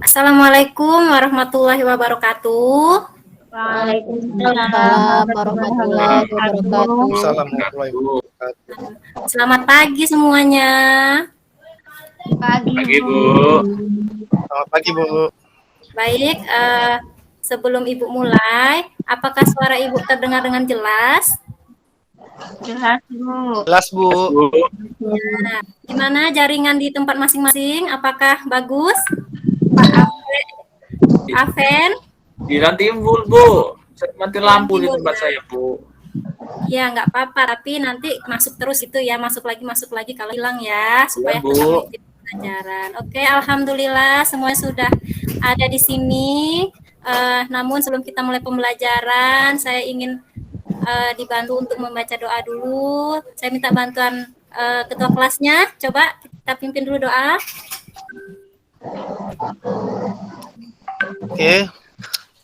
Assalamualaikum warahmatullahi wabarakatuh. Waalaikumsalam warahmatullahi wabarakatuh. Assalamualaikum warahmatullahi wabarakatuh. Selamat pagi semuanya. Pagi, Bu. Selamat pagi, Bu. Baik, sebelum Ibu mulai, apakah suara Ibu terdengar dengan jelas? Jelas, Bu. Jelas, Bu. Ya. Gimana jaringan di tempat masing-masing? Apakah bagus? Pak Aven? Di timbul, Bu. Mati lampu di tempat saya, Bu. Ya, nggak apa-apa, tapi nanti masuk terus itu ya, masuk lagi kalau hilang ya, supaya Bu. tetap mengikuti pelajaran. Oke, alhamdulillah semuanya sudah ada di sini. Namun sebelum kita mulai pembelajaran, saya ingin dibantu untuk membaca doa dulu. Saya minta bantuan ketua kelasnya. Coba kita pimpin dulu doa. Oke.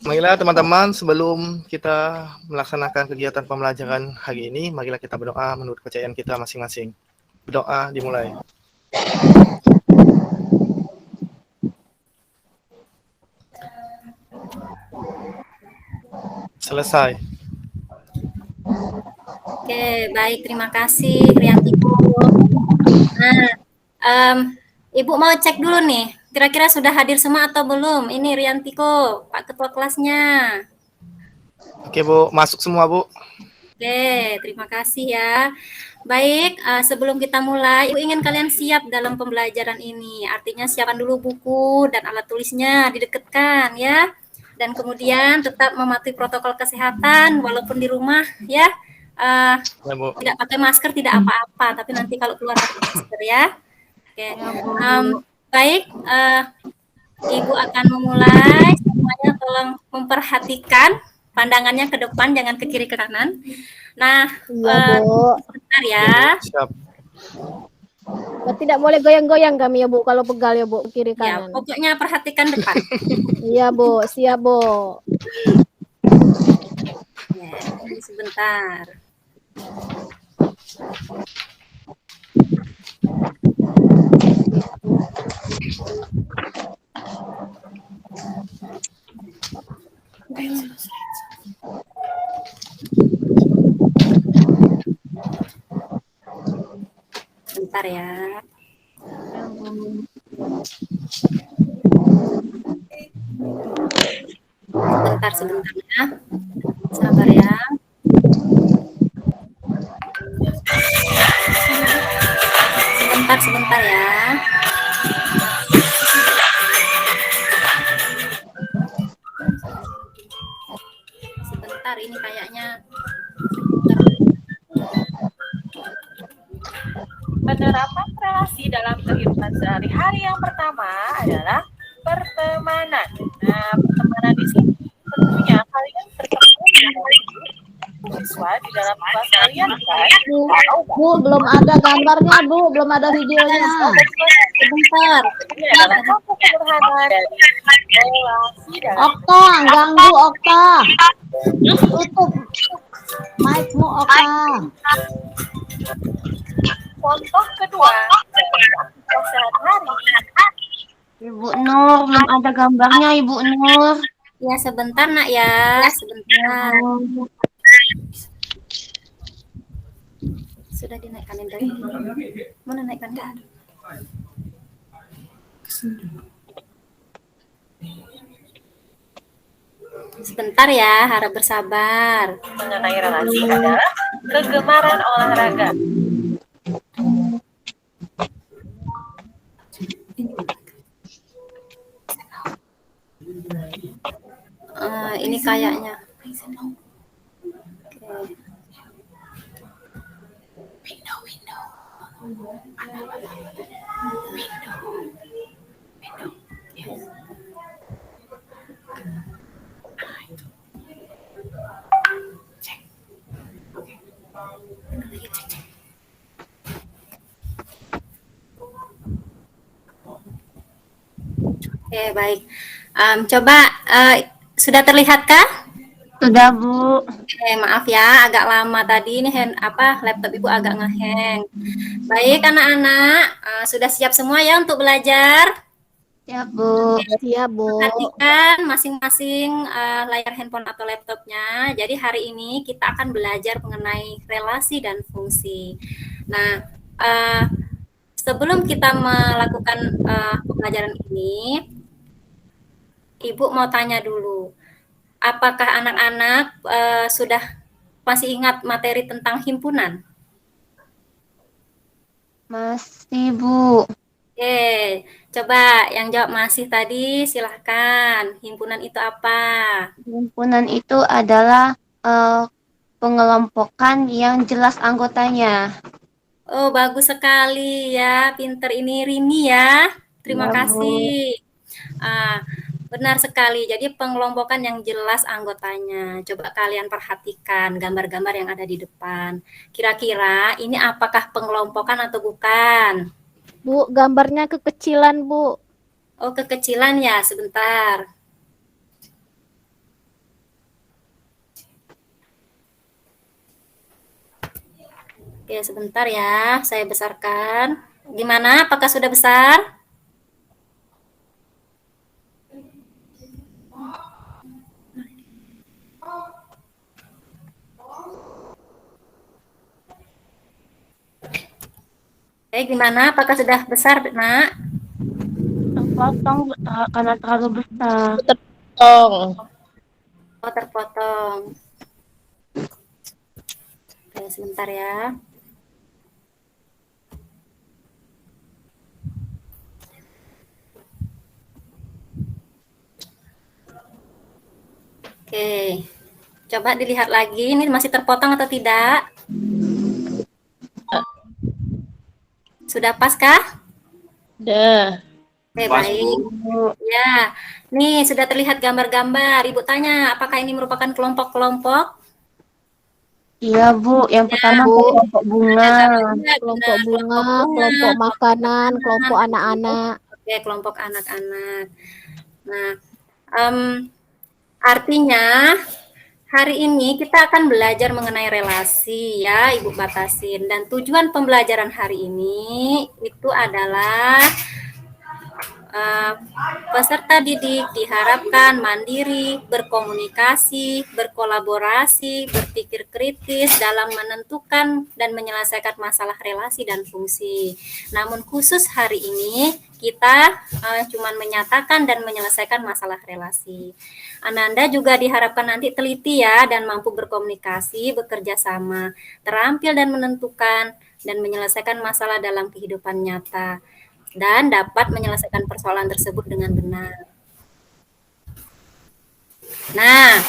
Marilah teman-teman, sebelum kita melaksanakan kegiatan pembelajaran hari ini, marilah kita berdoa menurut kepercayaan kita masing-masing. Berdoa dimulai. Selesai. Oke, baik, terima kasih Rianti. Nah, Ibu mau cek dulu nih, kira-kira sudah hadir semua atau belum? Ini Riantiko, Pak Ketua kelasnya. Oke, Bu, masuk semua, Bu. Oke, terima kasih ya. Baik, sebelum kita mulai, Ibu ingin kalian siap dalam pembelajaran ini. Artinya siapkan dulu buku dan alat tulisnya, didekatkan ya. Dan kemudian tetap mematuhi protokol kesehatan walaupun di rumah ya. Tidak pakai masker tidak apa-apa, tapi nanti kalau keluar pakai masker ya. Oke, baik, Ibu akan memulai. Semuanya tolong memperhatikan pandangannya ke depan, jangan ke kiri ke kanan. Nah, sebentar ya. Siap. Tidak boleh goyang-goyang kami ya Bu, kalau pegal ya Bu, kiri Ya, kanan. pokoknya perhatikan depan. Iya Bu, siap Bu. Ya, sebentar. Bentar ya. Sebentar ya. Sabar ya. Sebentar ya. Sebentar, ini kayaknya. Penerapan relasi dalam kehidupan sehari-hari yang pertama adalah pertemanan. Nah, pertemanan di sini tentunya kalian bertemu dengan siswa di dalam kelas kalian kan? Bu, belum ada gambarnya Bu, belum ada videonya. Sebentar. Ini adalah contoh sederhana dari relasi dalam Okta, ganggu Okta. Tutup mic-mu Okta. contoh kedua dari aktivitas sehari-hari. Ibu Nur, belum ada gambarnya Ibu Nur. Ya, sebentar nak ya, sebentar. Sudah dinaikkan dari mana naikkan ke atas? Sebentar ya, harap bersabar. Mengenai relasi adalah kegemaran olahraga. Ini kayaknya. Oke, baik. Coba sudah terlihatkah? Sudah, Bu. Maaf ya, agak lama tadi ini laptop Ibu agak ngeheng. Baik anak-anak, sudah siap semua ya untuk belajar? Ya, Bu. Iya, Bu. Perhatikan masing-masing layar handphone atau laptopnya. Jadi hari ini kita akan belajar mengenai relasi dan fungsi. Nah, sebelum kita melakukan pembelajaran ini, Ibu mau tanya dulu. Apakah anak-anak sudah masih ingat materi tentang himpunan? Masih, Bu. Oke, coba yang jawab masih tadi silahkan. Himpunan itu apa? Himpunan itu adalah pengelompokan yang jelas anggotanya. Oh, bagus sekali ya. Pinter ini Rini ya. Terima Ya, Bu. kasih. Benar sekali. Jadi pengelompokan yang jelas anggotanya. Coba kalian perhatikan gambar-gambar yang ada di depan. Kira-kira ini apakah pengelompokan atau bukan? Bu, gambarnya kekecilan, Bu. Oh, kekecilan ya. Sebentar. Oke, sebentar ya. Saya besarkan. Gimana? Apakah sudah besar? Gimana? Apakah sudah besar, Nak? Terpotong karena terlalu besar. Tong. Oh, terpotong. Oke, sebentar ya. Oke. Coba dilihat lagi, ini masih terpotong atau tidak? Sudah pas kah? Dah. Oke, Pas, baik. Bu. Ya, nih sudah terlihat gambar-gambar. Ibu tanya, apakah ini merupakan kelompok-kelompok? Iya, Bu. Yang pertama kelompok bunga. Kelompok bunga, kelompok makanan, kelompok anak-anak. Oke, kelompok anak-anak. Nah, artinya hari ini kita akan belajar mengenai relasi ya, Ibu batasin. Dan tujuan pembelajaran hari ini itu adalah peserta didik diharapkan mandiri, berkomunikasi, berkolaborasi, berpikir kritis dalam menentukan dan menyelesaikan masalah relasi dan fungsi. Namun khusus hari ini kita cuma menyatakan dan menyelesaikan masalah relasi. Ananda juga diharapkan nanti teliti ya dan mampu berkomunikasi, bekerja sama, terampil dan menentukan dan menyelesaikan masalah dalam kehidupan nyata, dan dapat menyelesaikan persoalan tersebut dengan benar. Nah,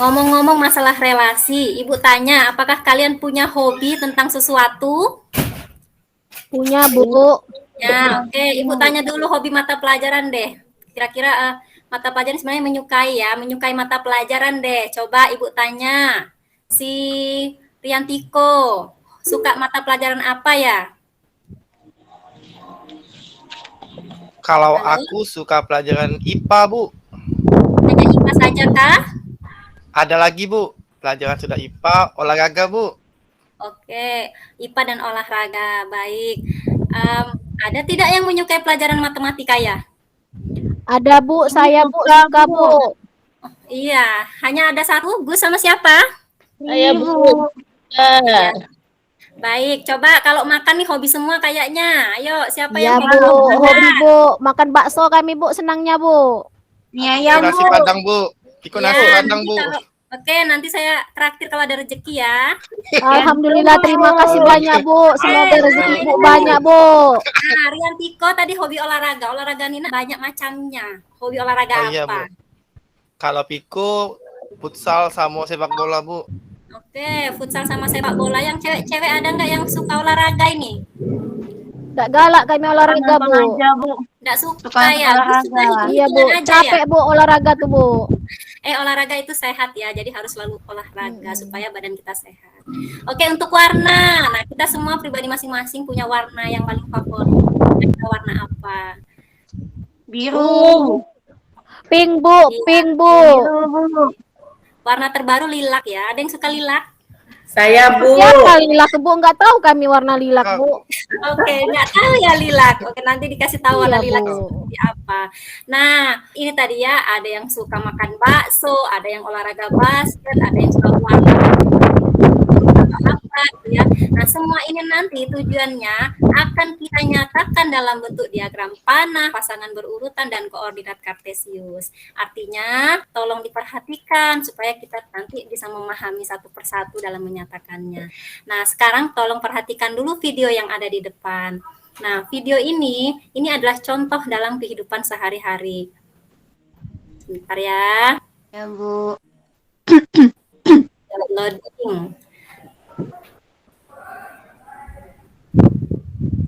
ngomong-ngomong masalah relasi, Ibu tanya, apakah kalian punya hobi tentang sesuatu? Punya, Bu. Ya, oke. Ibu tanya dulu hobi mata pelajaran deh. Kira-kira mata pelajaran sebenarnya menyukai mata pelajaran deh. Coba Ibu tanya, si Riantiko suka mata pelajaran apa ya? Kalau aku suka pelajaran IPA, Bu. Hanya IPA saja kah? Ada lagi, Bu. Pelajaran sudah IPA, olahraga, Bu. Oke, IPA dan olahraga. Baik. Ada tidak yang menyukai pelajaran matematika ya? Ada, Bu. Saya, Bu, suka, Bu. Iya, hanya ada satu. Gus sama siapa? Saya, Bu. Ya. Baik, coba kalau makan nih hobi semua kayaknya. Ayo, siapa Ya, yang Bu. hobi Hobi, Bu. Makan bakso kami, Bu. Senangnya, Bu. Iya, Ya, Nasi Bu. Padang, Bu. Piko Ya, nasi Padang, Bu. Oke, nanti saya traktir kalau ada rezeki ya. Alhamdulillah, terima kasih banyak, Bu. Semoga rezeki Bu banyak, Bu. Nah, Riantiko tadi hobi olahraga. Olahraga Nina banyak macamnya. Hobi olahraga Oh, iya, apa? Bu. Kalau Piko, futsal sama sepak bola, Bu. Oke, futsal sama sepak bola. Yang cewek-cewek ada nggak yang suka olahraga ini? Nggak galak kami olahraga, Bu. aja, Bu. Nggak suka Suka ya? olahraga. Suka Iya, Bu. hitung-hitungan aja ya? Capek, Bu, olahraga tuh, Bu. Olahraga itu sehat ya, jadi harus selalu olahraga supaya badan kita sehat. Oke, untuk warna. Nah, kita semua pribadi masing-masing punya warna yang paling favorit. Ada warna apa? Biru. Pink, Bu. Pink, Bu. Biru, Bu. Warna terbaru lilac ya. Ada yang suka lilac? Saya Bu. Siapa lilac Bu? Nggak tahu kami warna lilac Bu. Oke, nggak tahu ya lilac. Oke, nanti dikasih tahu warna Iya, lilac Bu. seperti apa. Nah, ini tadi ya, ada yang suka makan bakso, ada yang olahraga basket, ada yang suka warna apa gitu ya. Nah, semua ini nanti tujuannya akan kita nyatakan dalam bentuk diagram panah, pasangan berurutan, dan koordinat kartesius. Artinya, tolong diperhatikan supaya kita nanti bisa memahami satu persatu dalam menyatakannya. Nah, sekarang tolong perhatikan dulu video yang ada di depan. Nah, video ini adalah contoh dalam kehidupan sehari-hari. Sebentar ya. Ya, Bu. Loading.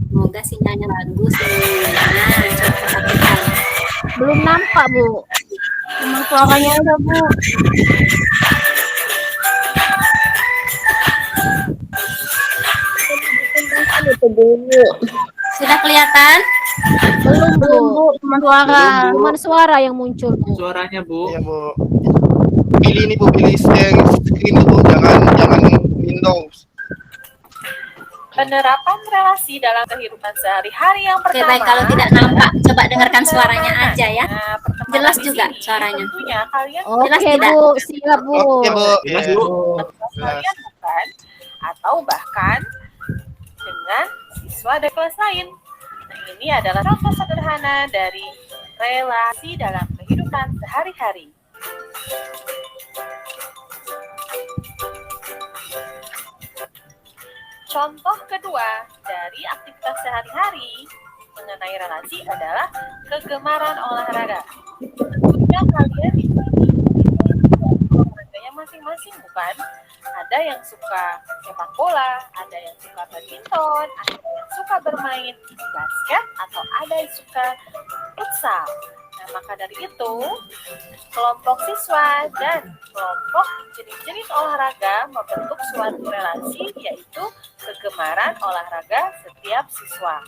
Semoga sinyalnya bagus nih. Nah, coba perhatikan. Belum nampak Bu. Cuma suaranya aja, Bu. Sudah kelihatan? Belum Bu. Bu, cuma suara. Cuman suara yang muncul Bu. Suaranya Bu. Iya Bu. Pilih ini Bu, pilih yang screen Bu, jangan Windows. Penerapan relasi dalam kehidupan sehari-hari yang Oke, pertama. baik. Kalau tidak nampak, coba dengarkan suaranya aja ya. Nah, pertemanan Jelas di juga sini suaranya. Tentunya kalian Jelas Oke tidak? Bu, siap Bu. Oke Bu. Jelas, Iya. Bu. kalian bukan atau bahkan dengan siswa dari kelas lain. Nah, ini adalah contoh sederhana dari relasi dalam kehidupan sehari-hari. Contoh kedua dari aktivitas sehari-hari mengenai relasi adalah kegemaran olahraga. Tentunya kalian di sini olahraganya masing-masing, bukan? Ada yang suka sepak bola, ada yang suka badminton, ada yang suka bermain basket, atau ada yang suka futsal. Nah, maka dari itu, kelompok siswa dan kelompok jenis-jenis olahraga membentuk suatu relasi, yaitu kegemaran olahraga setiap siswa.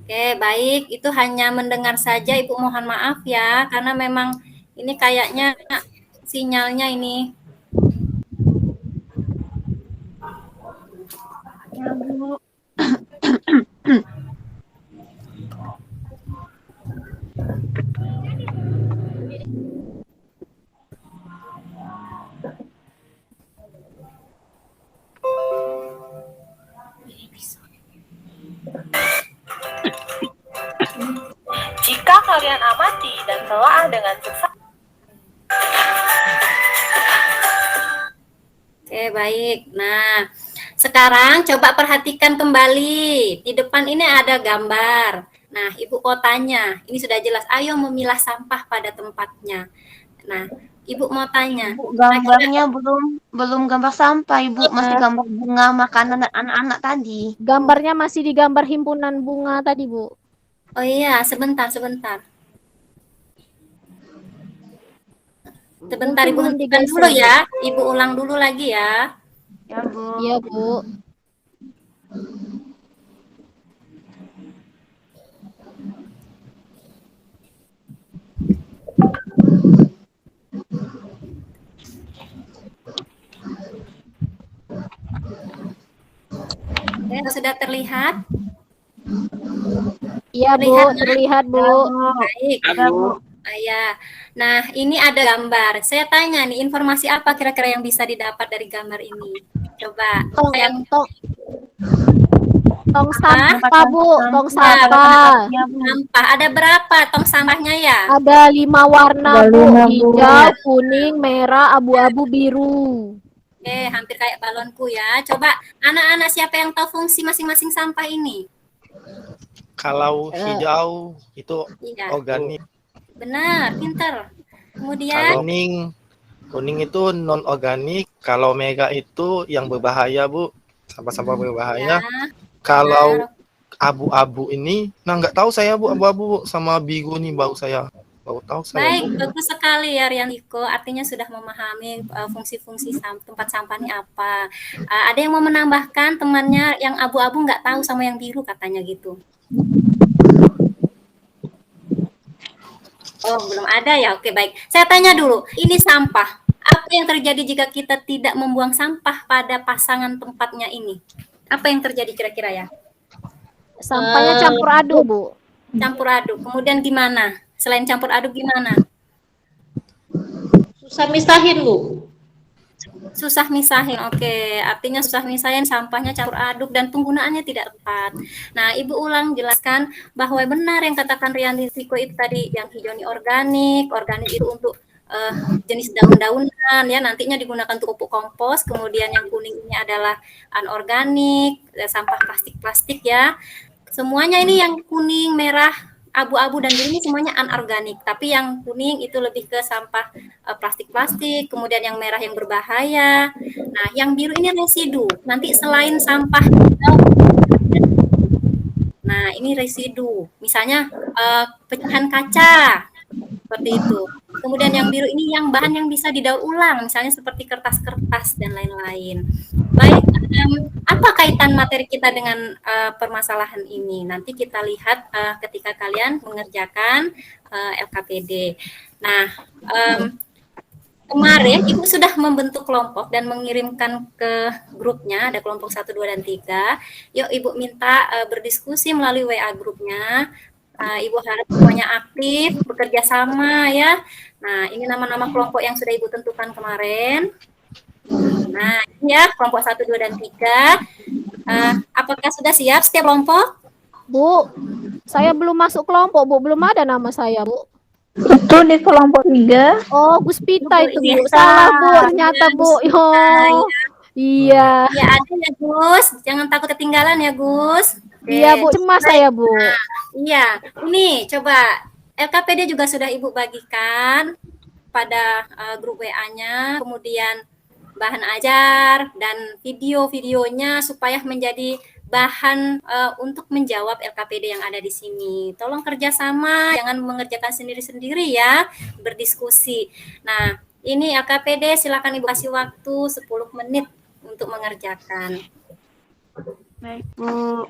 Oke, baik. Itu hanya mendengar saja, Ibu mohon maaf ya, karena memang ini kayaknya sinyalnya ini. Ya, Bu. Jika kalian amati dan telah dengan seksama, Oke, baik. Nah, sekarang coba perhatikan kembali. Di depan ini ada gambar. Nah, Ibu mau tanya, ini sudah jelas, ayo memilah sampah pada tempatnya. Nah, Ibu mau tanya, Bu, gambarnya belum gambar sampah, Ibu. Masih gambar bunga makanan anak-anak tadi. Gambarnya masih di gambar himpunan bunga tadi Bu. oh iya, sebentar. Sebentar, Ibu Belum hentikan digeser, dulu Bu. ya. Ibu ulang dulu lagi ya. Ya, Bu. Iya Bu. Oke, sudah terlihat? Iya Bu, terlihat Bu. Baik. Ya, Bu. Ya. Nah, ini ada gambar. Saya tanya nih, informasi apa kira-kira yang bisa didapat dari gambar ini? Coba. Tong Yang tong sampah Bu, tong Ya, sampah. Ya, Bu. sampah. Ada berapa tong sampahnya ya? Ada 5 warna Ada Bu, 5, Bu. hijau, kuning, merah, abu-abu, biru. Oke, hampir kayak balonku ya. Coba anak-anak siapa yang tahu fungsi masing-masing sampah ini? Kalau hijau itu Iya, organik, benar, pinter. Kemudian, kalau kuning itu non organik, kalau merah itu yang berbahaya Bu, sampah-sampah berbahaya. ya, Kalau abu-abu ini, nah nggak tahu saya Bu, abu-abu sama biru nih baru tahu saya. baik, bagus sekali ya Rian Iko. Artinya sudah memahami fungsi-fungsi tempat sampah ini apa. Ada yang mau menambahkan temannya yang abu-abu nggak tahu sama yang biru katanya gitu. Oh, belum ada ya. Oke, baik. Saya tanya dulu, ini sampah. Apa yang terjadi jika kita tidak membuang sampah pada pasangan tempatnya ini? Apa yang terjadi kira-kira ya? Sampahnya campur aduk, Bu. Campur aduk. Kemudian gimana? Selain campur aduk gimana? Susah misahin, Bu. Susah misahin. Oke, artinya susah misahin, sampahnya campur aduk dan penggunaannya tidak tepat. Nah, Ibu ulang jelaskan bahwa benar yang katakan Rianti itu tadi, yang hijau ini organik. Organik itu untuk jenis daun-daunan ya, nantinya digunakan untuk pupuk kompos. Kemudian yang kuning ini adalah anorganik, sampah plastik-plastik ya. Semuanya ini yang kuning, merah, abu-abu dan biru ini semuanya anorganik. Tapi yang kuning itu lebih ke sampah plastik-plastik, kemudian yang merah yang berbahaya. Nah, yang biru ini residu. Nanti selain sampah, nah ini residu. Misalnya pecahan kaca, seperti itu. Kemudian yang biru ini yang bahan yang bisa didaur ulang, misalnya seperti kertas-kertas dan lain-lain. Baik, apa kaitan materi kita dengan permasalahan ini? Nanti kita lihat ketika kalian mengerjakan LKPD. Nah, kemarin Ibu sudah membentuk kelompok dan mengirimkan ke grupnya, ada kelompok 1, 2, dan 3. Yuk Ibu minta berdiskusi melalui WA grupnya. Ibu harap semuanya aktif, bekerja sama ya. Nah, ini nama-nama kelompok yang sudah Ibu tentukan kemarin. Nah, ini ya kelompok 1, 2, dan 3. Apakah sudah siap setiap kelompok? Bu, saya belum masuk kelompok, Bu. Belum ada nama saya, Bu. Itu di kelompok 3. Oh, Guspita itu, Bu. Iniesta. Salah, Bu. Ternyata, Bu. Oh, iya. Ya ada ya, Gus. Jangan takut ketinggalan ya, Gus. Iya, Bu. Cemas saya, Bu. Iya, ini coba LKPD juga sudah Ibu bagikan pada grup WA-nya, kemudian bahan ajar dan video-videonya supaya menjadi bahan untuk menjawab LKPD yang ada di sini. Tolong kerjasama, jangan mengerjakan sendiri-sendiri ya, berdiskusi. Nah, ini LKPD silakan Ibu kasih waktu 10 menit untuk mengerjakan. Baik, Bu.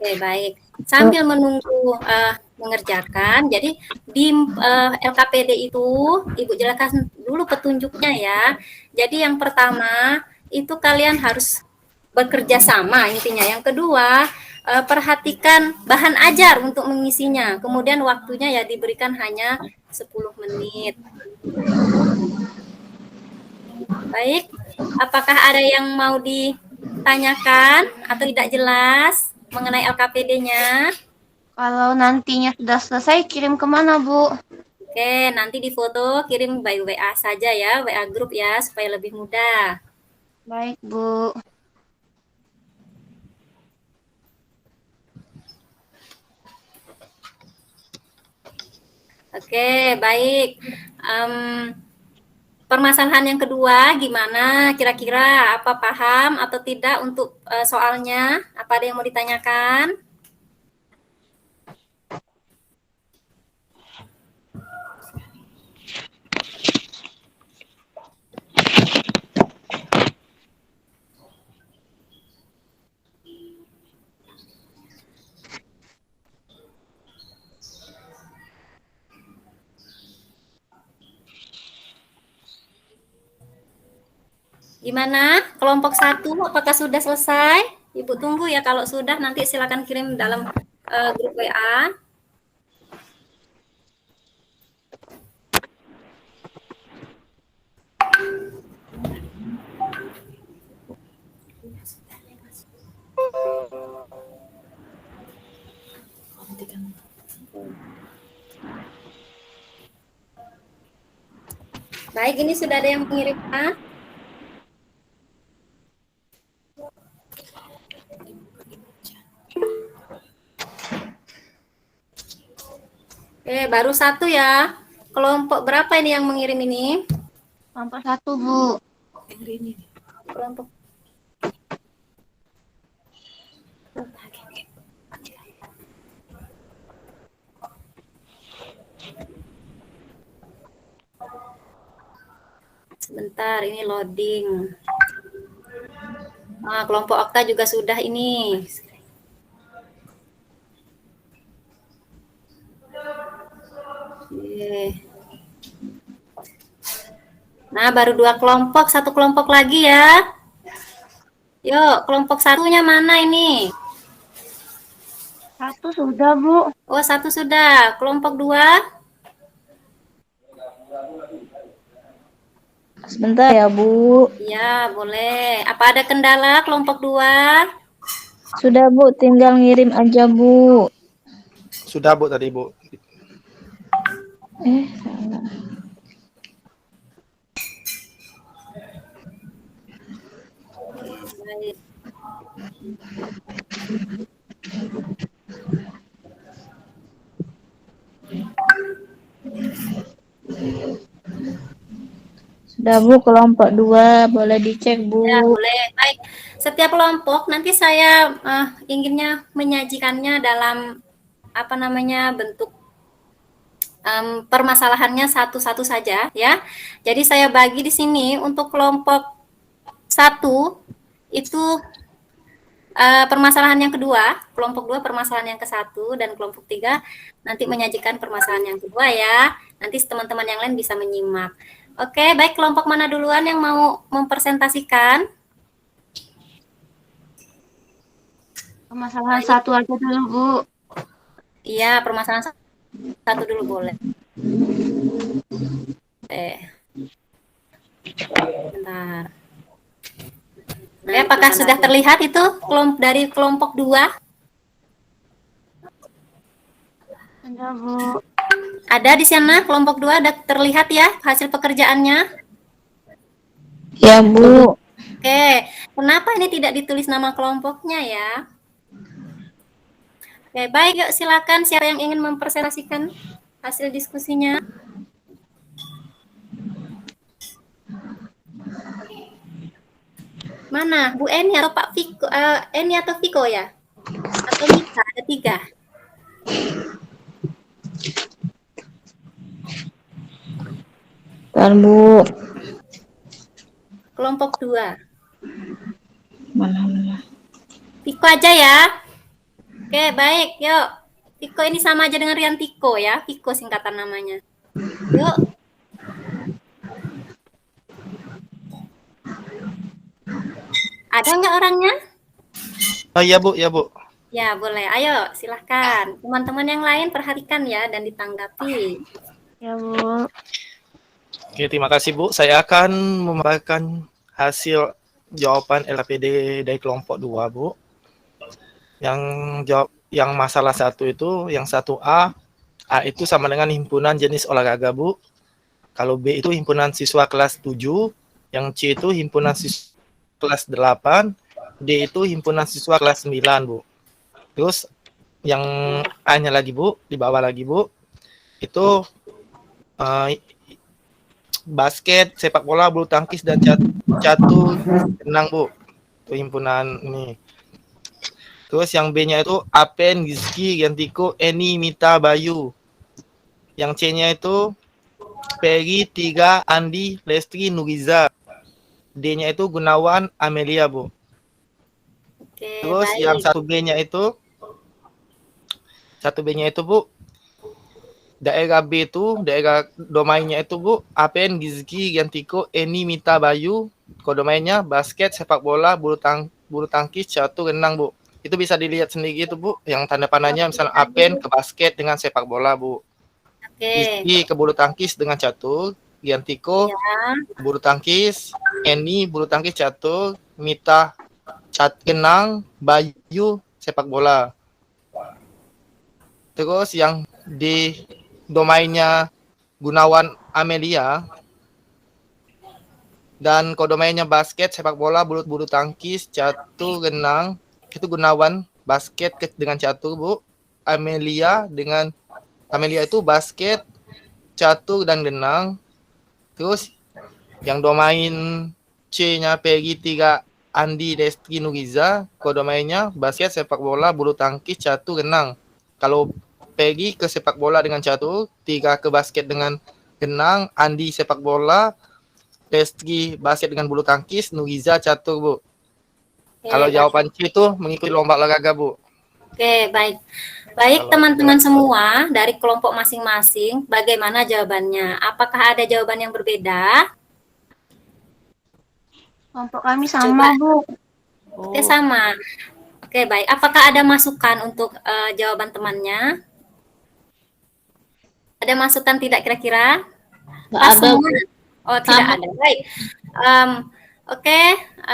Oke, baik. Sambil menunggu mengerjakan, jadi di LKPD itu Ibu jelaskan dulu petunjuknya ya. Jadi yang pertama itu kalian harus bekerja sama intinya. Yang kedua, perhatikan bahan ajar untuk mengisinya. Kemudian waktunya ya diberikan hanya 10 menit. Baik, apakah ada yang mau ditanyakan atau tidak jelas mengenai LKPD-nya? Kalau nantinya sudah selesai, kirim kemana, Bu? Oke, nanti di foto kirim by WA saja ya, WA grup ya, supaya lebih mudah. Baik, Bu. Oke, baik. Permasalahan yang kedua, gimana? Kira-kira apa paham atau tidak untuk soalnya? Apa ada yang mau ditanyakan? Gimana? Kelompok 1, apakah sudah selesai? Ibu tunggu ya, kalau sudah nanti silakan kirim dalam grup WA. Baik, ini sudah ada yang mengirim. Baru 1 ya. Kelompok berapa ini yang mengirim ini? Kelompok 1, Bu. Kelompok. Sebentar, ini loading. Kelompok Okta juga sudah ini. Oke. Oke. Nah, baru 2 kelompok, 1 kelompok lagi ya. Yuk, kelompok satunya mana ini? Satu sudah, Bu. Oh, 1 sudah. Kelompok 2? Sebentar ya, Bu. Ya, boleh. Apa ada kendala kelompok 2? Sudah, Bu, tinggal ngirim aja, Bu. Sudah Bu tadi Bu. Salah. Baik. Sudah, Bu, kelompok 2 boleh dicek, Bu. Ya, boleh. Baik. Setiap kelompok nanti saya inginnya menyajikannya dalam apa namanya bentuk permasalahannya satu-satu saja ya. Jadi saya bagi di sini untuk kelompok 1 itu permasalahan yang kedua, kelompok 2 permasalahan yang ke-1 dan kelompok 3 nanti menyajikan permasalahan yang kedua ya. Nanti teman-teman yang lain bisa menyimak. Oke, baik, kelompok mana duluan yang mau mempresentasikan? Permasalahan satu aja dulu, Bu. Iya, permasalahan 1 dulu boleh. Bentar. Apakah sudah terlihat itu dari kelompok 2? Ada, Bu. Ada di sana kelompok 2 ada terlihat ya hasil pekerjaannya? Ya, Bu. Oke, kenapa ini tidak ditulis nama kelompoknya ya? Oke, baik, yuk silakan siapa yang ingin mempresentasikan hasil diskusinya. Mana, Bu Eni atau Pak Viko? Eni atau Viko ya? Atau Mika, ada 3. Bentar, Bu. Kelompok 2. Mana? Viko aja ya. Oke, baik, yuk. Viko ini sama aja dengan Riantiko ya. Viko singkatan namanya. Yuk. Ada nggak orangnya? Oh iya Bu, ya Bu. Ya, boleh. Ayo, silahkan. Teman-teman yang lain perhatikan ya dan ditanggapi. Ya, Bu. Oke, terima kasih Bu. Saya akan memaparkan hasil jawaban LAPD dari kelompok 2 Bu. Yang masalah 1 itu, yang 1A, A itu sama dengan himpunan jenis olahraga Bu. Kalau B itu himpunan siswa kelas 7, yang C itu himpunan siswa kelas 8, D itu himpunan siswa kelas 9 Bu. Terus yang A-nya lagi Bu, di bawah lagi Bu, itu basket, sepak bola, bulu tangkis, dan catur renang Bu. Itu himpunan ini. Terus yang B-nya itu Apen, Gizki, Gantiko, Eni, Mita, Bayu. Yang C-nya itu Peggy, Tiga, Andi, Lestri, Nuriza. D-nya itu Gunawan, Amelia Bu. Oke, Terus baik. yang 1B-nya itu Bu, daerah B itu, daerah domainnya itu Bu, Apen, Gizki, Gantiko, Eni, Mita, Bayu. Kodomainnya basket, sepak bola, bulu tangkis, catur, renang Bu. Itu bisa dilihat sendiri itu Bu, yang tanda panahnya misalnya Apen ke basket dengan sepak bola Bu. Oke. Gizki ke bulu tangkis dengan catur, Gantiko Ya. bulu tangkis, Eni bulu tangkis catur, Mita renang, Bayu sepak bola. Terus yang di domainnya Gunawan Amelia dan kodomainnya basket, sepak bola, bulu tangkis, catur, renang, itu Gunawan basket dengan catur Bu. Amelia itu basket, catur dan renang. Terus yang domain C-nya Peggy, Tiga, Andi, Destri, Nuriza, kodomainnya basket, sepak bola, bulu tangkis, catur, renang. Kalau Peggy ke sepak bola dengan catur, Tiga ke basket dengan renang, Andi sepak bola, Destri basket dengan bulu tangkis, Nuriza catur Bu. Oke, Kalau baik. jawaban C itu mengikuti lomba olahraga Bu. Oke, baik. Baik, Kalau teman-teman jelas. semua dari kelompok masing-masing, bagaimana jawabannya? Apakah ada jawaban yang berbeda? Kelompok kami Coba, sama, Bu. oke sama. Oke, baik. Apakah ada masukan untuk jawaban temannya? Ada masukan tidak kira-kira? Nggak Pas ada, semua? Bu. Oh, tidak Sama. ada. Baik. Oke,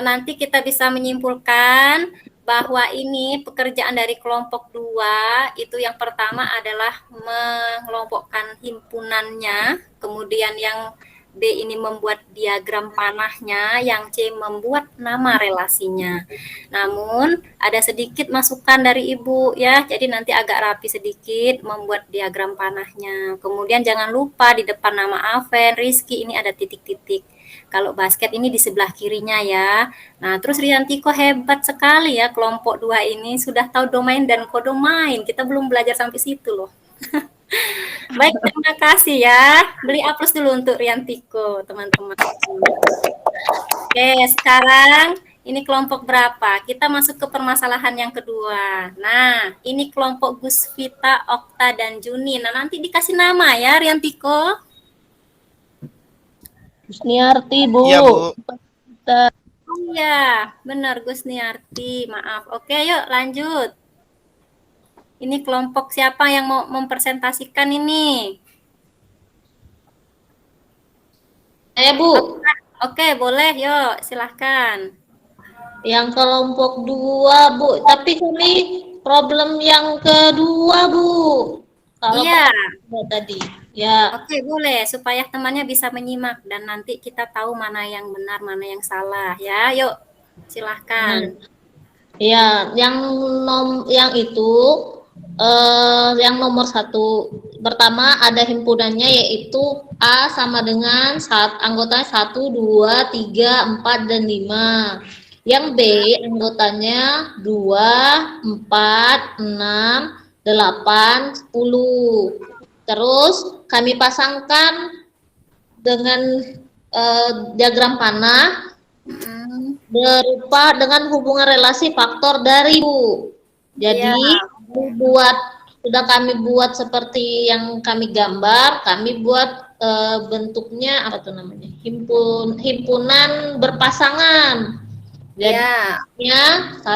nanti kita bisa menyimpulkan bahwa ini pekerjaan dari kelompok 2 itu yang pertama adalah mengelompokkan himpunannya, kemudian yang B ini membuat diagram panahnya, yang C membuat nama relasinya. Namun ada sedikit masukan dari Ibu ya, jadi nanti agak rapi sedikit membuat diagram panahnya. Kemudian jangan lupa di depan nama Aven, Rizky ini ada titik-titik. Kalau basket ini di sebelah kirinya ya. Nah, terus Riantiko hebat sekali ya, kelompok 2 ini sudah tahu domain dan kodomain. Kita belum belajar sampai situ loh. Baik, terima kasih ya. Beri aplaus dulu untuk Riantiko, teman-teman. Oke, sekarang ini kelompok berapa? Kita masuk ke permasalahan yang kedua. Nah, ini kelompok Gusvita, Okta, dan Juni. Nah, nanti dikasih nama ya, Riantiko. Husniarti, Bu. Iya, Bu. Oh iya, benar Gusniarti. Maaf. Oke, yuk lanjut. Ini kelompok siapa yang mau mempresentasikan ini? Saya, Bu. Oke, boleh. Yuk, silahkan. Yang kelompok 2, Bu. Tapi kami problem yang kedua, Bu. Kalau Iya. tadi. Ya. Oke, boleh. Supaya temannya bisa menyimak dan nanti kita tahu mana yang benar, mana yang salah. Ya, yuk. Silahkan. Ya, yang itu yang nomor 1 pertama ada himpunannya yaitu A sama dengan anggotanya 1, 2, 3, 4, dan 5. Yang B anggotanya 2, 4, 6, 8, 10. Terus kami pasangkan dengan diagram panah berupa dengan hubungan relasi faktor dari, Bu. Jadi sudah kami buat seperti yang kami gambar, kami buat bentuknya apa tuh namanya? Himpunan berpasangan. Jadi 1,2,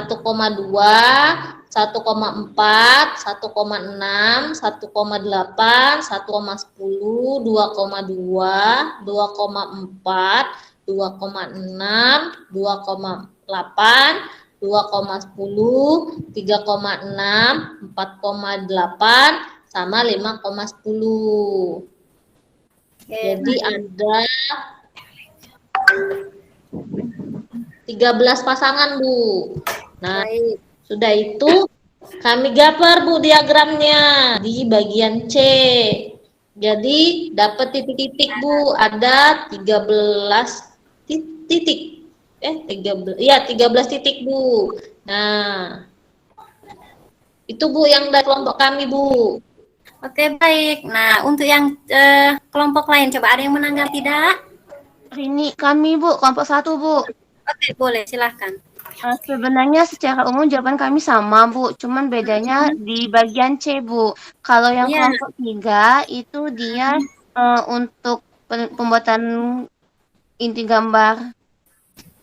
1,4, 1,6, 1,8, 1,10, 2,2, 2,4, 2,6, 2,8, 2,10, 3,6, 4,8, sama 5,10. Jadi ada 13 pasangan, Bu. Nah, sudah itu kami gambar, Bu, diagramnya di bagian C. Jadi dapat titik-titik, Bu, ada 13 titik. 13 titik, Bu. Nah, itu, Bu, yang dari kelompok kami, Bu. Oke, baik. Nah, untuk yang kelompok lain, coba ada yang menanggapi tidak? Ini kami, Bu, kelompok 1, Bu. Oke, boleh, silahkan. Sebenarnya secara umum jawaban kami sama, Bu. Cuman bedanya di bagian C, Bu. Kalau yang kelompok 3 itu dia untuk pembuatan inti gambar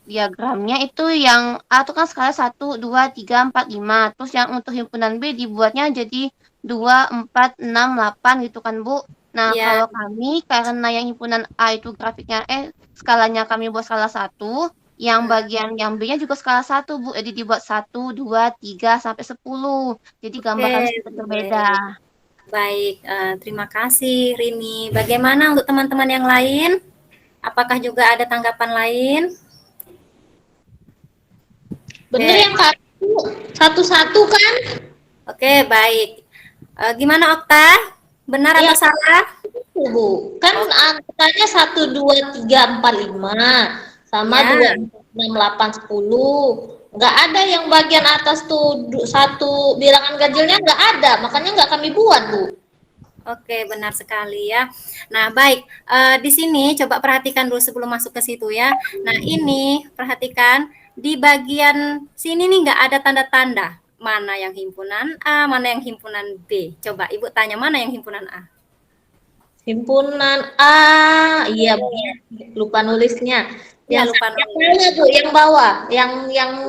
diagramnya itu yang A itu kan skala 1, 2, 3, 4, 5. Terus yang untuk himpunan B dibuatnya jadi 2, 4, 6, 8 gitu kan, Bu. Nah, kalau kami karena yang himpunan A itu grafiknya skalanya kami buat skala 1, yang bagian yang B-nya juga skala 1, Bu. Jadi dibuat 1, 2, 3 sampai 10. Jadi gambar kami sedikit berbeda. Baik, terima kasih Rini. Bagaimana untuk teman-teman yang lain? Apakah juga ada tanggapan lain? Bener yang satu-satu kan? Oke, baik. Gimana Okta? Benar atau salah? Bu, kan angkanya 1, 2, 3, 4, 5 sama 2, 4, 6, 8, 10. Nggak ada yang bagian atas tuh satu bilangan ganjilnya nggak ada, makanya nggak kami buat, Bu. Oke, benar sekali ya. Nah, baik. Di sini coba perhatikan dulu sebelum masuk ke situ ya. Nah, ini perhatikan di bagian sini nih nggak ada tanda-tanda. mana yang himpunan A, mana yang himpunan B. Coba Ibu tanya mana yang himpunan A. Himpunan A, iya Bu, lupa nulisnya. Ya, Yang lupa yang nulis. mana Bu? Yang bawah, yang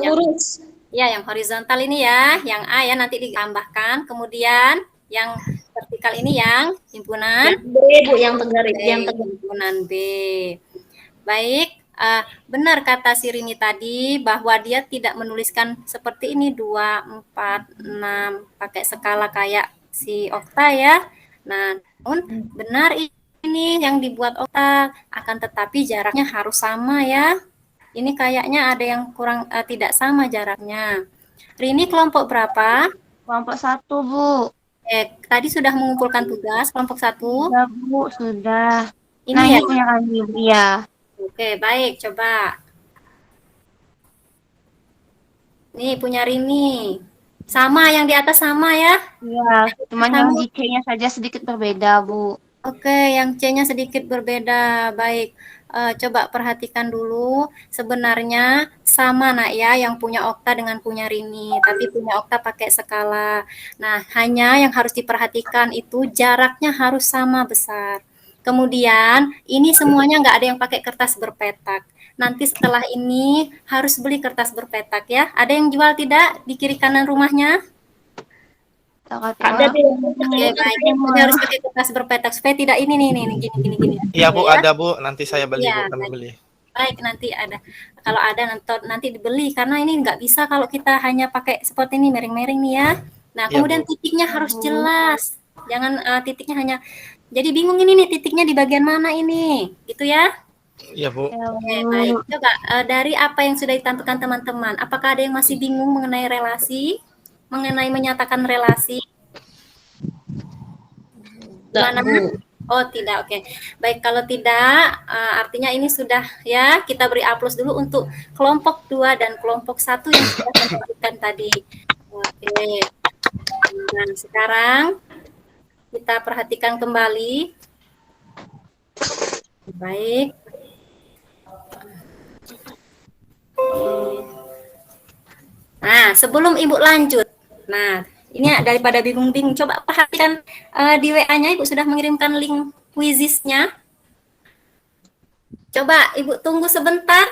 lurus. Ya, yang horizontal ini ya, yang A ya nanti ditambahkan. Kemudian yang vertikal ini yang himpunan Yang B Bu, yang tergaris, B, yang tergaris. himpunan B. Baik, benar kata si Rini tadi bahwa dia tidak menuliskan seperti ini 2, 4, 6 pakai skala kayak si Okta ya. Nah, namun benar ini yang dibuat Okta, akan tetapi jaraknya harus sama ya. Ini kayaknya ada yang kurang tidak sama jaraknya. Rini kelompok berapa? Kelompok 1, Bu. Tadi sudah mengumpulkan tugas kelompok 1. Sudah, Bu, sudah. Ini Nah, ya. ini punya kami, iya. Oke, baik, coba. Nih punya Rini. Sama yang di atas sama ya? Iya, cuman yang Sama. di C-nya saja sedikit berbeda, Bu. Oke, yang C-nya sedikit berbeda. Baik, coba perhatikan dulu. Sebenarnya sama nak ya, yang punya Okta dengan punya Rini. Tapi punya Okta pakai skala. Nah, hanya yang harus diperhatikan itu jaraknya harus sama besar. Kemudian, ini semuanya nggak ada yang pakai kertas berpetak. Nanti setelah ini harus beli kertas berpetak ya. Ada yang jual tidak di kiri kanan rumahnya? Ada di Oke, baik. Jadi harus pakai kertas berpetak supaya tidak ini nih gini. Iya Bu, Ya. ada Bu. Nanti saya beli Iya, Bu, kami baik. beli. Baik, nanti ada. Kalau ada nanti dibeli karena ini nggak bisa kalau kita hanya pakai seperti ini miring-miring nih ya. Nah, Iya, kemudian Bu. titiknya harus jelas. Jangan titiknya hanya jadi bingung ini nih titiknya di bagian mana ini. Gitu ya. Iya Bu. Oke, baik. Coba dari apa yang sudah ditampilkan teman-teman, apakah ada yang masih bingung mengenai relasi? Mengenai menyatakan relasi? Enggak, Mana? Bu. Oh, tidak. Oke. Baik, kalau tidak artinya ini sudah ya, kita beri A+ dulu untuk kelompok 2 dan kelompok 1 yang sudah saya sebutkan tadi. Oke. Nah, sekarang kita perhatikan kembali. Baik. Nah, sebelum Ibu lanjut. Nah, ini daripada bingung-bingung, coba perhatikan di WA-nya Ibu sudah mengirimkan link quizisnya. Coba Ibu tunggu sebentar.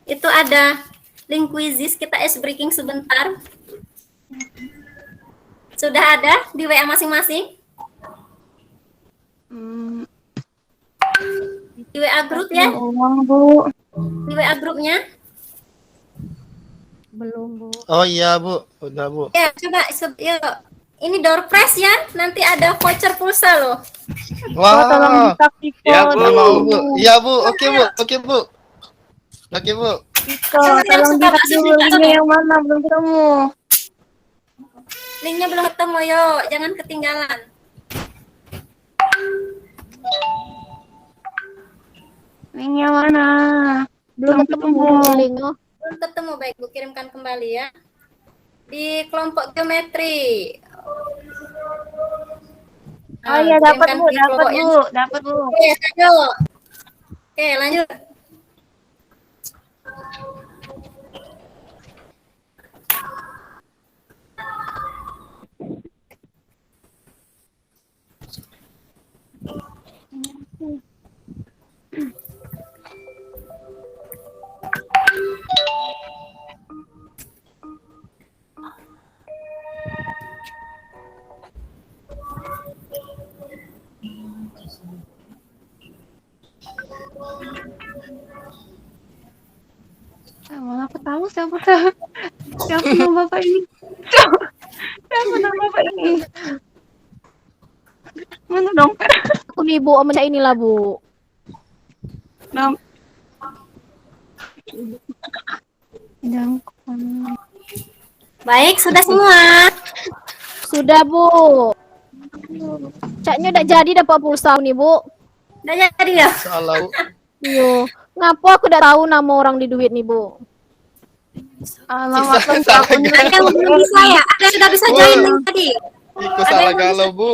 Itu ada link quizis, kita ice breaking sebentar. Sudah ada di WA masing-masing? Di WA grup ya? Uang, Bu. Di WA grupnya? Oh iya Bu, udah Bu. Ya, coba yuk. Ini door prize ya, nanti ada voucher pulsa loh. Tolong Wah, ditaksi Ya, Bu. nggak mau Bu. Iya Bu, oke Bu, oke Bu. Oke Bu. Tolong ditaksi dulu linknya yang mana, belum ketemu. Linknya belum ketemu, yuk. Jangan ketinggalan. Linknya mana? Belum ketemu. Belum ketemu, baik. Bu kirimkan kembali ya. Di kelompok geometri. Oh iya, dapat kirimkan Bu, di kelompok yang- dapat Bu. Oke, lanjut. Oke, lanjut. Malah ketahu siapa nama bapak ini? Siapa nama bapak ini? Mana dompet? Aku nih Bu, sama inilah Bu. Dom- Dom- Baik, sudah semua. Sudah Bu. Caknya udah jadi dapat pulsa nih Bu. Udah jadi ya? Salah Bu. Yo, ngapa aku udah tahu nama orang di duit nih Bu? Alamat Salah lengkap galau. Ada yang belum bisa ya? Ada yang sudah bisa join link tadi? Ikut salah galau Bu.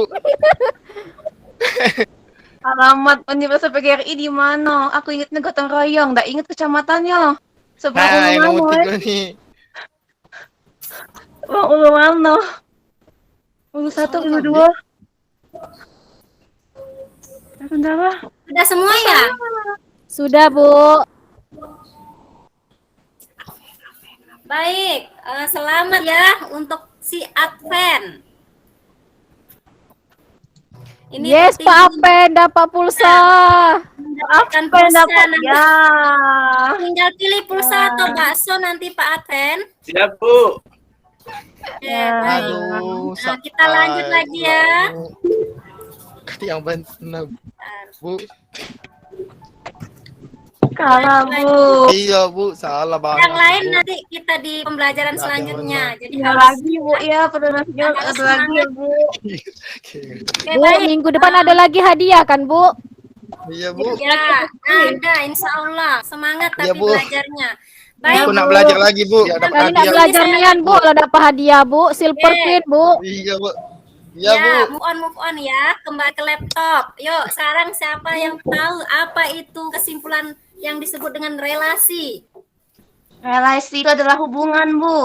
alamat Universitas PGRI di mana? Aku ingatnya Gotong Royong, nggak ingat kecamatannya. Seberapa Nah, yang mana, nomor woy? 3 nih. Bang ulu mana? Ulu 1, ulu 2. Berapa? Sudah semua ya? Sudah, Bu. Baik, selamat ya untuk si Advent. Ini Yes, penting Pak Apen dapat pulsa. mendapatkan Apa yang pulsa dapat? nanti. Ya. Tinggal pilih pulsa atau bakso nanti Pak Advent. Siap, Bu. Oke, baik. Aduh, Nah, kita lanjut lagi ya. Yang benar, Bu. Kalah, Bu. Iya, Bu, salah banget. Yang lain Bu. nanti kita di pembelajaran Nah, selanjutnya. Jadi Ya harus lagi, Bu. Ya, perlu nasional harus ada lagi ya, Bu. Oke, Bu, baik. minggu depan ada lagi hadiah kan, Bu? Iya, Bu. Ya, ada insya Allah. Semangat Iya, tapi Bu. belajarnya. Baik, Aku nak belajar lagi, Bu. Ya, dapat Kali nak hadiah. belajar nian, Bu, kalau dapat hadiah, Bu. Silver Oke. Queen, Bu. Iya, Bu. Iya, Bu. move on ya. Kembali ke laptop. Yuk, sekarang siapa yang tahu apa itu kesimpulan yang disebut dengan relasi? Relasi itu adalah hubungan, Bu.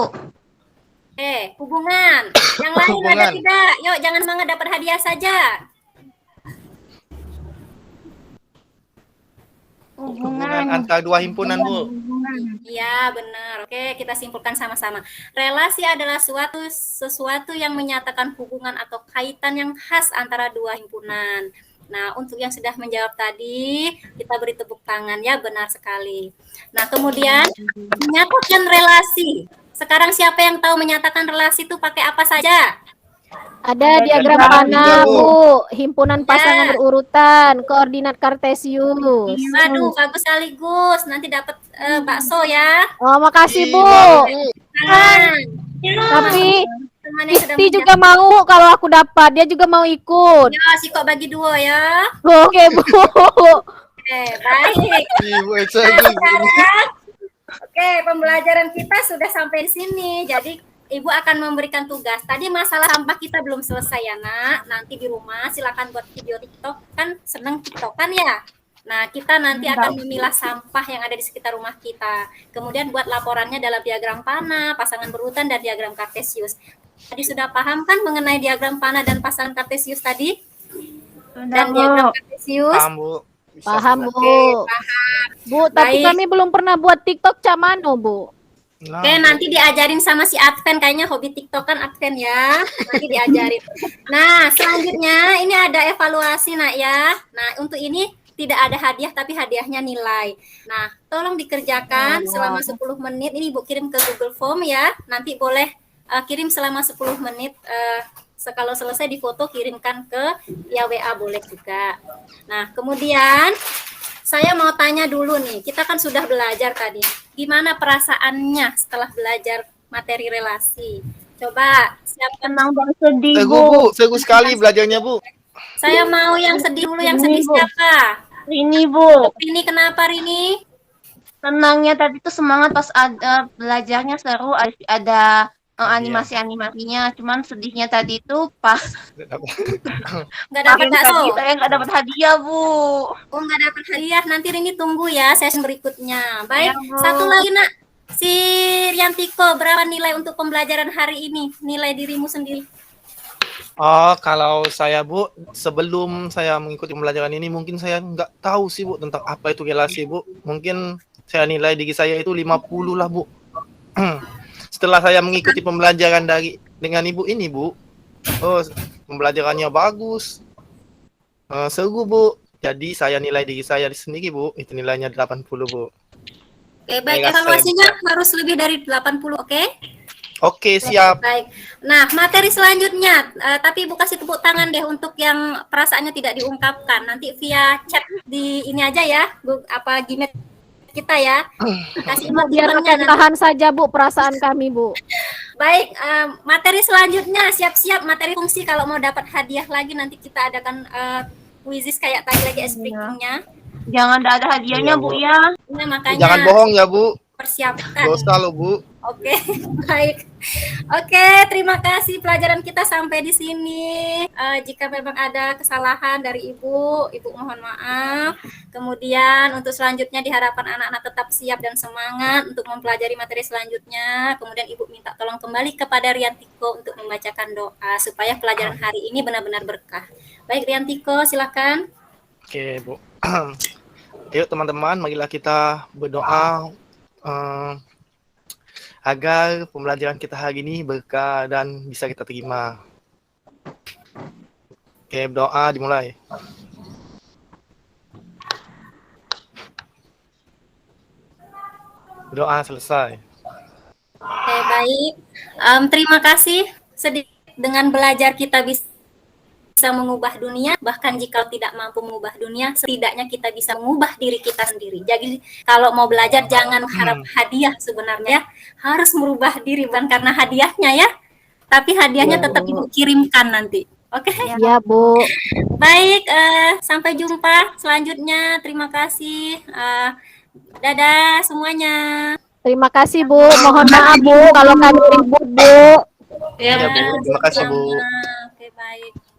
Hubungan. Yang lain ada Hubungan. tidak? Yuk, jangan semangat dapat hadiah saja. Hubungan antara dua himpunan, Bu. Iya, benar. Oke, kita simpulkan sama-sama. Relasi adalah sesuatu yang menyatakan hubungan atau kaitan yang khas antara dua himpunan. Nah, untuk yang sudah menjawab tadi, kita beri tepuk tangan ya, benar sekali. Nah, kemudian menyatakan relasi. Sekarang siapa yang tahu menyatakan relasi itu pakai apa saja? Ada diagram diagram panah, juga, Bu. Bu. Himpunan pasangan berurutan, koordinat kartesius. Waduh, bagus sekali Gus. Nanti dapat bakso ya. Oh, makasih, Bu. Nah, Tapi teman yang sudah Isti juga mau kalau aku dapat. Dia juga mau ikut. ya, si kok bagi dua ya. Oke, Bu. Baik. Ibu Nah, Esa, sekarang, oke, pembelajaran kita sudah sampai di sini. Jadi, Ibu akan memberikan tugas. Tadi masalah sampah kita belum selesai ya, Nak. Nanti di rumah silakan buat video TikTok. Kan seneng TikTok kan ya? Nah, kita nanti akan memilah sampah yang ada di sekitar rumah kita. Kemudian buat laporannya dalam diagram panah, pasangan berurutan, dan diagram kartesius. Tadi sudah paham kan mengenai diagram panah dan pasangan kartesius tadi? Dan diagram kartesius? Paham, Bu. Bisa, Paham, Bu. Bu. Bu, tapi Baik. kami belum pernah buat TikTok cak mano, Bu. Nah, Oke, nanti diajarin sama si Advent. Kayaknya hobi TikTok kan Advent ya. Nanti diajarin. Nah, selanjutnya ini ada evaluasi, Nak ya. Nah, untuk ini tidak ada hadiah, tapi hadiahnya nilai. Nah, tolong dikerjakan selama 10 menit. Ini Ibu kirim ke Google Form ya. Nanti boleh kirim selama 10 menit. Kalau selesai difoto, kirimkan ke via WA boleh juga. Nah, kemudian saya mau tanya dulu nih, kita kan sudah belajar tadi. Gimana perasaannya setelah belajar materi relasi? Coba siapa? Senang dan sedih, Seru, Bu. Bu. Seru sekali belajarnya, Bu. Saya mau yang sedih dulu, yang sedih Ini, Bu. siapa? Ini, Bu. Rini, kenapa Rini? Senangnya tadi tuh semangat pas ada belajarnya seru, ada animasi-animasinya. Cuman sedihnya tadi tuh pas Nggak dapat bakso? saya nggak dapat hadiah, Bu. Oh, nggak dapat hadiah. Nanti Rini tunggu ya sesi berikutnya. Baik, Ya, Bu. satu lagi Nak. Si Riantiko, berapa nilai untuk pembelajaran hari ini? Nilai dirimu sendiri. Oh, kalau saya, Bu, sebelum saya mengikuti pembelajaran ini, mungkin saya nggak tahu sih, Bu, tentang apa itu relasi, Bu. Mungkin saya nilai diri saya itu 50 lah, Bu. Setelah saya mengikuti pembelajaran dengan Ibu ini, Bu, oh, pembelajarannya bagus. Seru, Bu. Jadi saya nilai diri saya sendiri, Bu. Itu nilainya 80, Bu. Oke, baik. Baik, Evaluasinya harus lebih dari 80, oke? Oke, siap. Baik. Nah, materi selanjutnya, tapi Ibu kasih tepuk tangan deh untuk yang perasaannya tidak diungkapkan. Nanti via chat di ini aja ya, Gmail kita ya. Kasih Biar emotikonnya nanti. tahan saja, Bu, perasaan kami, Bu. Baik, materi selanjutnya siap-siap materi fungsi. Kalau mau dapat hadiah lagi nanti kita adakan quizzes kayak tadi lagi speakingnya. Jangan ada hadiahnya, Iya, Bu, Bu. ya. Nah, makanya Jangan bohong ya, Bu. persiapkan. Dosa lo, Bu. Oke, baik. Oke, terima kasih pelajaran kita sampai di sini. Jika memang ada kesalahan dari Ibu mohon maaf. Kemudian untuk selanjutnya diharapkan anak-anak tetap siap dan semangat untuk mempelajari materi selanjutnya. Kemudian Ibu minta tolong kembali kepada Riantiko untuk membacakan doa supaya pelajaran hari ini benar-benar berkah. Baik, Riantiko, silakan. Oke, Bu. Yuk teman-teman, marilah kita berdoa agar pembelajaran kita hari ini berkah dan bisa kita terima. Oke, berdoa dimulai. Berdoa selesai. Oke, baik. Terima kasih. Sedikit dengan belajar kita bisa mengubah dunia, bahkan jika tidak mampu mengubah dunia, setidaknya kita bisa mengubah diri kita sendiri. Jadi kalau mau belajar jangan harap hadiah sebenarnya, harus merubah diri bukan karena hadiahnya ya, tapi hadiahnya tetap Ibu kirimkan nanti. Oke. Ya, Bu. Baik, sampai jumpa selanjutnya. Terima kasih. Dadah semuanya. Terima kasih, Bu. Mohon maaf, Bu, kalau kami ribut, Bu. Ya, Ya, Bu. Terima kasih, Bu. Oke, baik.